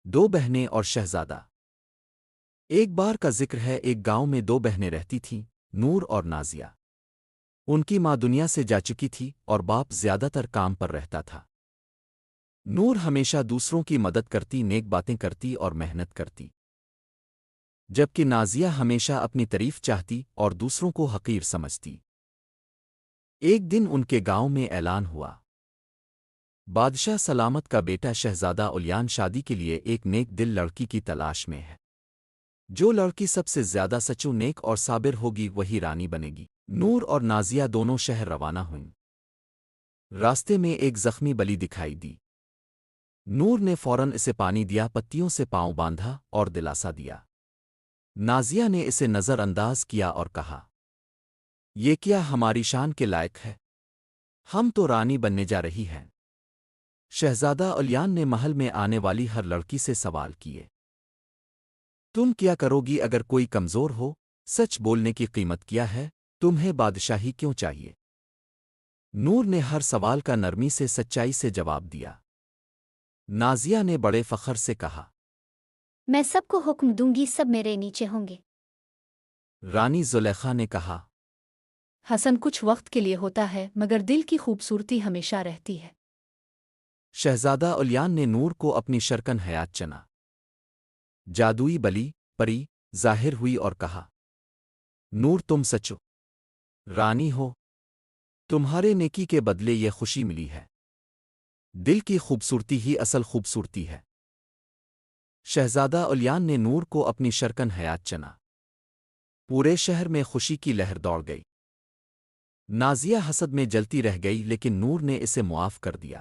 دو بہنیں اور شہزادہ۔ ایک بار کا ذکر ہے، ایک گاؤں میں دو بہنیں رہتی تھیں، نور اور نازیہ۔ ان کی ماں دنیا سے جا چکی تھی اور باپ زیادہ تر کام پر رہتا تھا۔ نور ہمیشہ دوسروں کی مدد کرتی، نیک باتیں کرتی اور محنت کرتی، جبکہ نازیہ ہمیشہ اپنی تعریف چاہتی اور دوسروں کو حقیر سمجھتی۔ ایک دن ان کے گاؤں میں اعلان ہوا، بادشاہ سلامت کا بیٹا شہزادہ الیان شادی کے لیے ایک نیک دل لڑکی کی تلاش میں ہے۔ جو لڑکی سب سے زیادہ سچو، نیک اور صابر ہوگی وہی رانی بنے گی۔ نور اور نازیہ دونوں شہر روانہ ہوئیں۔ راستے میں ایک زخمی بلی دکھائی دی۔ نور نے فوراً اسے پانی دیا، پتیوں سے پاؤں باندھا اور دلاسا دیا۔ نازیہ نے اسے نظر انداز کیا اور کہا، یہ کیا ہماری شان کے لائق ہے؟ ہم تو رانی بننے جا رہی ہیں۔ شہزادہ الیان نے محل میں آنے والی ہر لڑکی سے سوال کیے، تم کیا کرو گی اگر کوئی کمزور ہو؟ سچ بولنے کی قیمت کیا ہے؟ تمہیں بادشاہی کیوں چاہیے؟ نور نے ہر سوال کا نرمی سے، سچائی سے جواب دیا۔ نازیہ نے بڑے فخر سے کہا، میں سب کو حکم دوں گی، سب میرے نیچے ہوں گے۔ رانی زلیخا نے کہا، حسن کچھ وقت کے لیے ہوتا ہے، مگر دل کی خوبصورتی ہمیشہ رہتی ہے۔ شہزادہ الیان نے نور کو اپنی شرکن حیات چنا۔ جادوئی بلی پری ظاہر ہوئی اور کہا، نور تم سچو رانی ہو، تمہارے نیکی کے بدلے یہ خوشی ملی ہے۔ دل کی خوبصورتی ہی اصل خوبصورتی ہے۔ شہزادہ الیان نے نور کو اپنی شرکن حیات چنا۔ پورے شہر میں خوشی کی لہر دوڑ گئی۔ نازیہ حسد میں جلتی رہ گئی، لیکن نور نے اسے معاف کر دیا۔